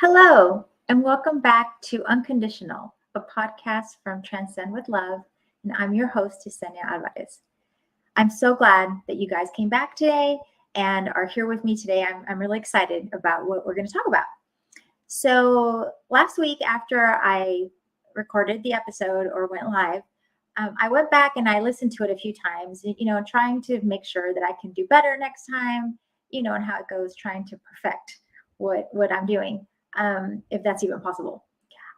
Hello, and welcome back to Unconditional, a podcast from Transcend with Love. And I'm your host, Yesenia Alvarez. I'm so glad that you guys came back today and are here with me today. I'm really excited about what we're going to talk about. So, last week, after I recorded the episode or went live, I went back and I listened to it a few times, trying to make sure that I can do better next time, and how it goes, trying to perfect what I'm doing, if that's even possible.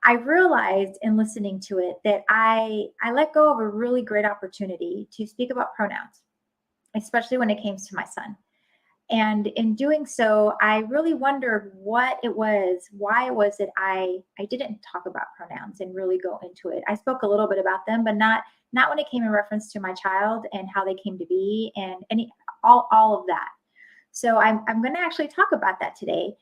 I realized in listening to it that I let go of a really great opportunity to speak about pronouns, especially when it came to my son. And in doing so, I really wondered what it was, why it was that I didn't talk about pronouns and really go into it. I spoke a little bit about them, but not when it came in reference to my child and how they came to be and all of that. So I'm going to actually talk about that today,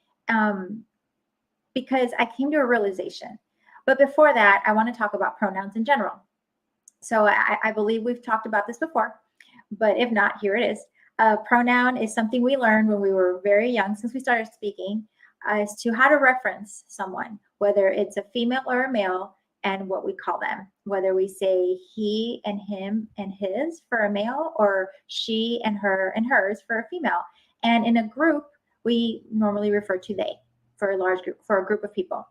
because I came to a realization. But before that, I want to talk about pronouns in general. So I believe we've talked about this before, but if not, here it is. A pronoun is something we learned when we were very young, since we started speaking, as to how to reference someone, whether it's a female or a male, and what we call them, whether we say he and him and his for a male, or she and her and hers for a female. And in a group, we normally refer to they for a large group, for a group of people.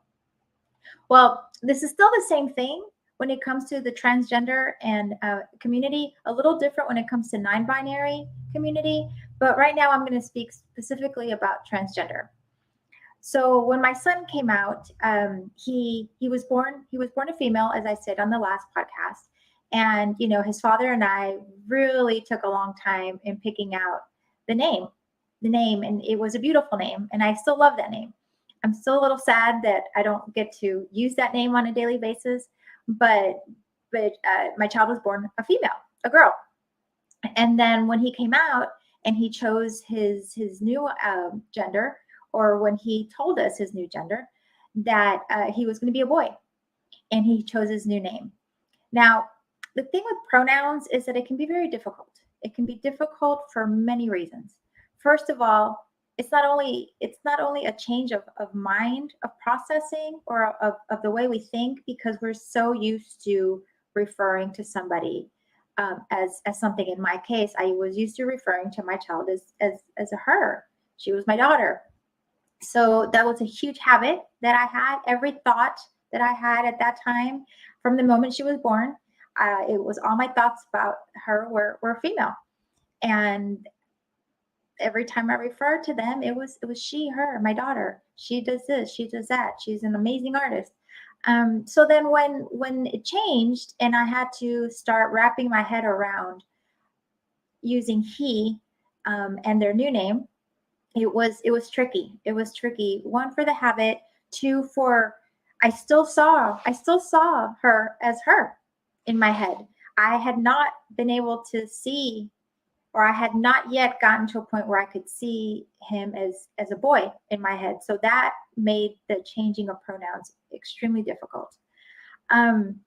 Well, this is still the same thing when it comes to the transgender and community, a little different when it comes to non-binary community. But right now, I'm going to speak specifically about transgender. So when my son came out, he was born a female, as I said on the last podcast, and his father and I really took a long time in picking out the name, and it was a beautiful name, and I still love that name. I'm still a little sad that I don't get to use that name on a daily basis, but my child was born a female, a girl. And then when he came out and he chose his new gender, or when he told us his new gender, that he was going to be a boy, and he chose his new name. Now, the thing with pronouns is that it can be very difficult. It can be difficult for many reasons. First of all, it's not only a change of mind, of processing, or of the way we think, because we're so used to referring to somebody as something. In my case, I was used to referring to my child as a her. She was my daughter. So that was a huge habit that I had. Every thought that I had at that time, from the moment she was born, it was all my thoughts about her were female. And every time I referred to them, it was she, her, my daughter. She does this, she does that. She's an amazing artist. So then when it changed and I had to start wrapping my head around using he and their new name, it was tricky. It was tricky. One, for the habit. Two, for I still saw her as her in my head. I had not been able to see, or I had not yet gotten to a point where I could see him as a boy in my head. So that made the changing of pronouns extremely difficult. And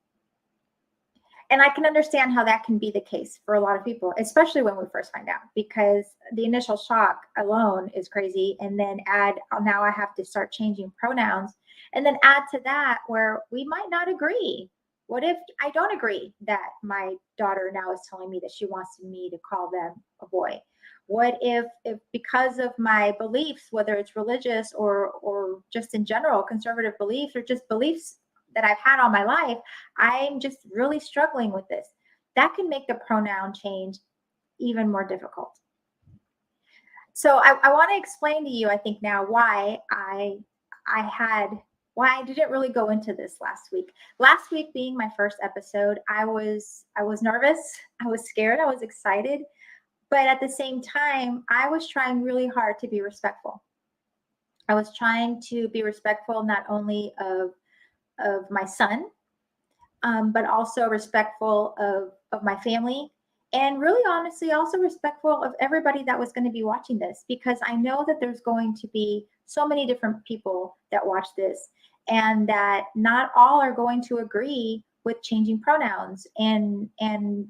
I can understand how that can be the case for a lot of people, especially when we first find out, because the initial shock alone is crazy. And then now I have to start changing pronouns, and then add to that where we might not agree. What if I don't agree that my daughter now is telling me that she wants me to call them a boy? What if because of my beliefs, whether it's religious or just in general conservative beliefs, or just beliefs that I've had all my life, I'm just really struggling with this? That can make the pronoun change even more difficult. So I want to explain to you, I think now, why I didn't really go into this last week. Last week being my first episode, I was nervous, I was scared, I was excited, but at the same time, I was trying really hard to be respectful. I was trying to be respectful not only of my son, but also respectful of my family, and really honestly also respectful of everybody that was going to be watching this, because I know that there's going to be so many different people that watch this, and that not all are going to agree with changing pronouns and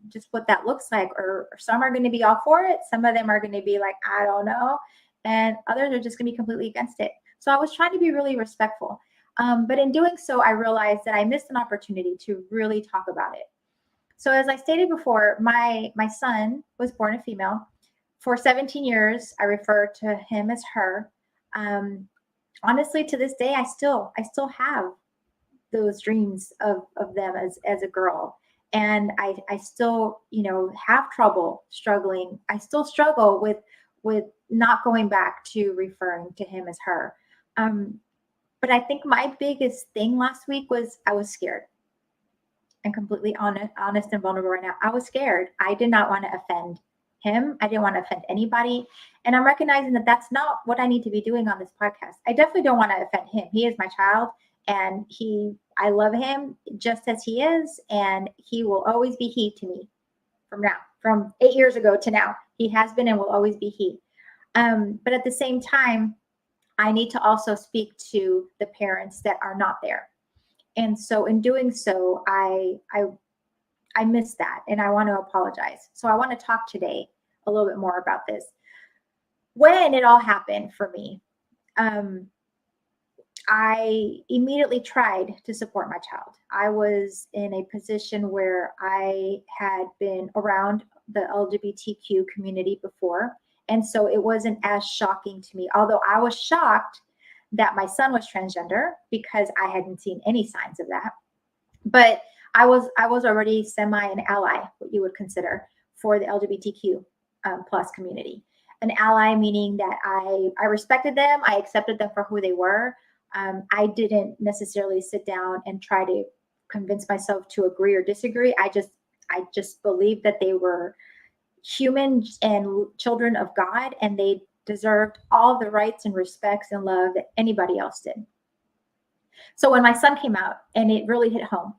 just what that looks like, or some are going to be all for it, some of them are going to be like, I don't know, and others are just going to be completely against it. So I was trying to be really respectful. But in doing so, I realized that I missed an opportunity to really talk about it. So as I stated before, my son was born a female. For 17 years, I refer to him as her. Honestly, to this day, I still have those dreams of them as a girl. And I still, have trouble struggling. I still struggle with not going back to referring to him as her. But I think my biggest thing last week was I was scared. I'm completely honest and vulnerable right now. I was scared. I did not want to offend him. I didn't want to offend anybody. And I'm recognizing that that's not what I need to be doing on this podcast. I definitely don't want to offend him. He is my child, and I love him just as he is, and he will always be he to me from 8 years ago to now. He has been and will always be he. But at the same time, I need to also speak to the parents that are not there. And so in doing so, I missed that, and I want to apologize. So I want to talk today a little bit more about this. When it all happened for me, I immediately tried to support my child. I was in a position where I had been around the LGBTQ community before, and so it wasn't as shocking to me, although I was shocked that my son was transgender because I hadn't seen any signs of that. But I was already semi an ally, what you would consider, for the LGBTQ plus community. An ally meaning that I respected them, I accepted them for who they were. I didn't necessarily sit down and try to convince myself to agree or disagree. I just believed that they were human and children of God, and they deserved all the rights and respects and love that anybody else did. So when my son came out, and it really hit home,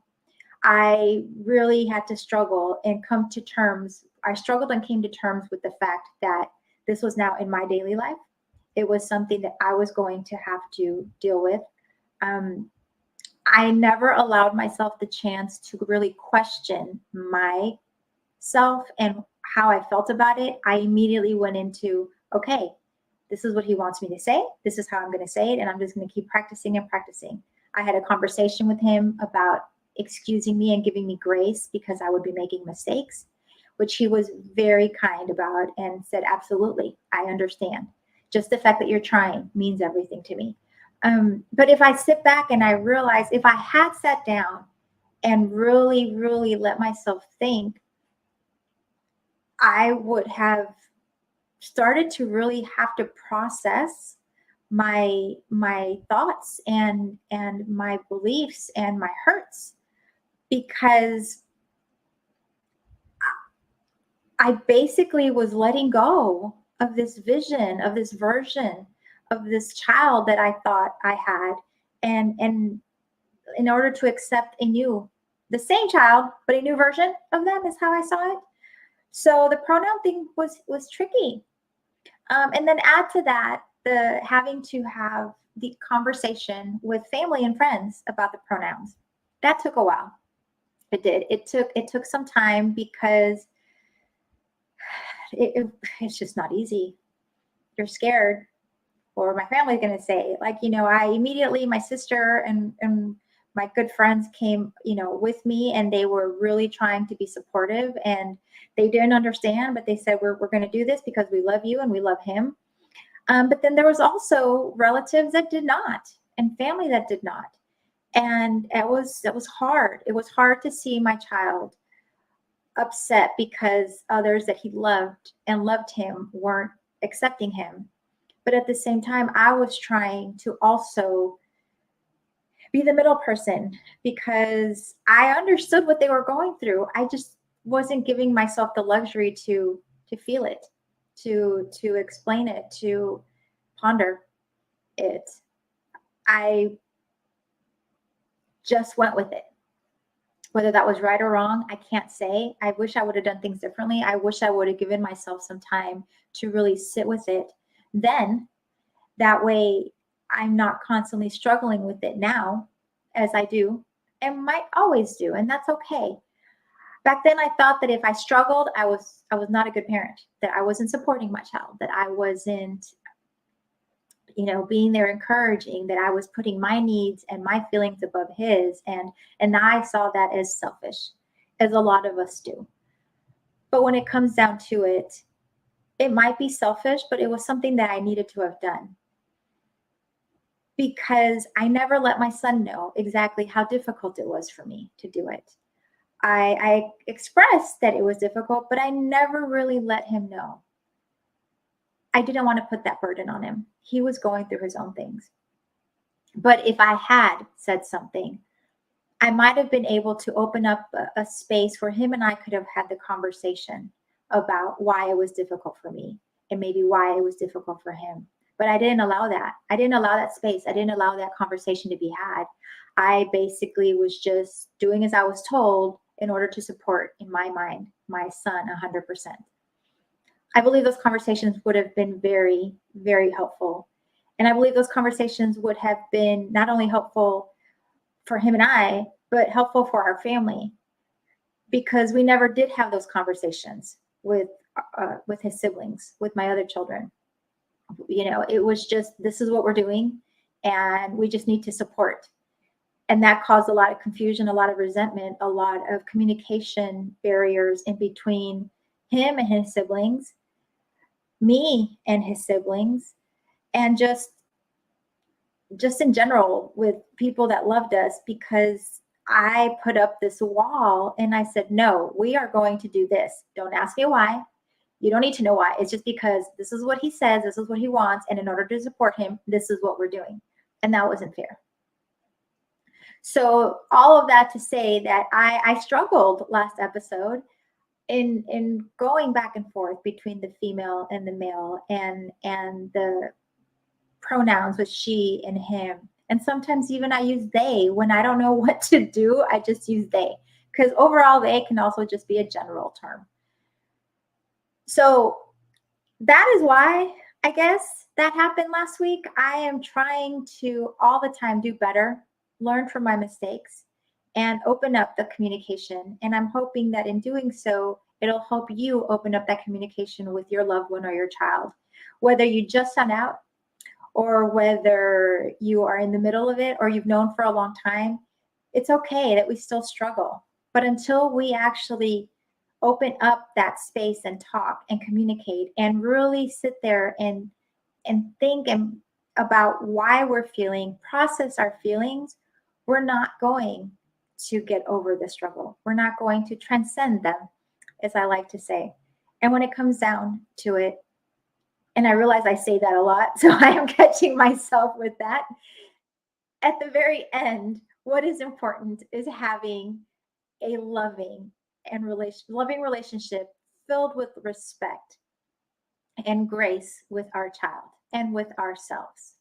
I really had to struggle and come to terms. I struggled and came to terms with the fact that this was now in my daily life. It was something that I was going to have to deal with. I never allowed myself the chance to really question myself and how I felt about it. I immediately went into, okay, this is what he wants me to say. This is how I'm going to say it. And I'm just going to keep practicing and practicing. I had a conversation with him about excusing me and giving me grace because I would be making mistakes, which he was very kind about and said, absolutely, I understand. Just the fact that you're trying means everything to me. But if I sit back and I realize if I had sat down and really, really let myself think, I would have started to really have to process my thoughts and my beliefs and my hurts, because I basically was letting go of this vision, of this version of this child that I thought I had, and in order to accept the same child, but a new version of them is how I saw it. So the pronoun thing was tricky. And then add to that the having to have the conversation with family and friends about the pronouns. That took a while. It did. It took some time because it's just not easy. You're scared, or my family's going to say, I immediately, my sister and my good friends came, with me, and they were really trying to be supportive, and they didn't understand, but they said, we're going to do this because we love you and we love him. But then there was also relatives that did not, and family that did not. And it was hard. It was hard to see my child upset because others that he loved and loved him weren't accepting him. But at the same time, I was trying to also be the middle person because I understood what they were going through. I just wasn't giving myself the luxury to feel it, to explain it, to ponder it. I just went with it. Whether that was right or wrong, I can't say. I wish I would have done things differently. I wish I would have given myself some time to really sit with it. Then that way I'm not constantly struggling with it now, as I do and might always do, and that's okay. Back then I thought that if I struggled, I was not a good parent, that I wasn't supporting my child, that I wasn't, being there encouraging that I was putting my needs and my feelings above his. And I saw that as selfish, as a lot of us do. But when it comes down to it, it might be selfish, but it was something that I needed to have done, because I never let my son know exactly how difficult it was for me to do it. I expressed that it was difficult, but I never really let him know. I didn't want to put that burden on him. He was going through his own things. But if I had said something, I might have been able to open up a space where him and I could have had the conversation about why it was difficult for me and maybe why it was difficult for him. But I didn't allow that. I didn't allow that space. I didn't allow that conversation to be had. I basically was just doing as I was told in order to support, in my mind, my son 100%. I believe those conversations would have been very, very helpful. And I believe those conversations would have been not only helpful for him and I, but helpful for our family, because we never did have those conversations with his siblings, with my other children. It was just, this is what we're doing, and we just need to support. And that caused a lot of confusion, a lot of resentment, a lot of communication barriers in between him and his siblings, me and his siblings, and just in general with people that loved us, because I put up this wall and I said, no, we are going to do this. Don't ask me why. You don't need to know why. It's just because this is what he says, this is what he wants, and in order to support him, this is what we're doing. And that wasn't fair. So all of that to say that I struggled last episode in going back and forth between the female and the male, and the pronouns with she and him. And sometimes even I use they when I don't know what to do. I just use they, because overall they can also just be a general term. So that is why I guess that happened last week. I am trying to all the time do better, learn from my mistakes, and open up the communication. And I'm hoping that in doing so, it'll help you open up that communication with your loved one or your child, whether you just found out or whether you are in the middle of it or you've known for a long time. It's okay that we still struggle. But until we actually open up that space and talk and communicate and really sit there and think about why we're feeling, process our feelings, we're not going to get over the struggle. We're not going to transcend them, as I like to say. And when it comes down to it, and I realize I say that a lot, so I am catching myself with that. At the very end, what is important is having a loving relationship filled with respect and grace with our child and with ourselves.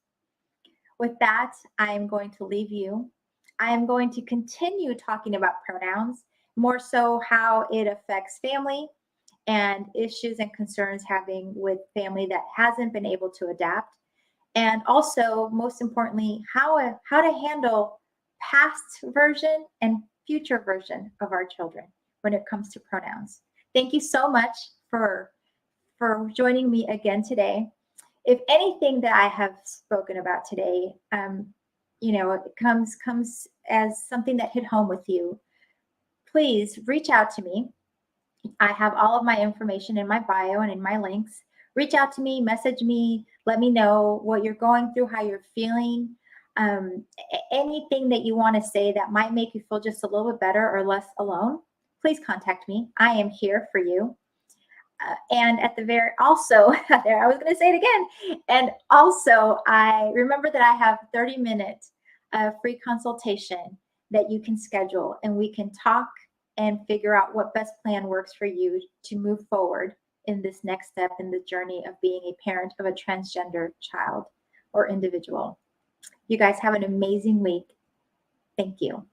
With that, I am going to leave you. I am going to continue talking about pronouns, more so how it affects family and issues and concerns having with family that hasn't been able to adapt. And also, most importantly, how to handle past version and future version of our children when it comes to pronouns. Thank you so much for joining me again today. If anything that I have spoken about today, it comes as something that hit home with you, please reach out to me. I have all of my information in my bio and in my links. Reach out to me, message me, let me know what you're going through, how you're feeling. Anything that you want to say that might make you feel just a little bit better or less alone, please contact me. I am here for you. And at the very, also, there, I was going to say it again. And also, I remember that I have 30-minute free consultation that you can schedule, and we can talk and figure out what best plan works for you to move forward in this next step in the journey of being a parent of a transgender child or individual. You guys have an amazing week. Thank you.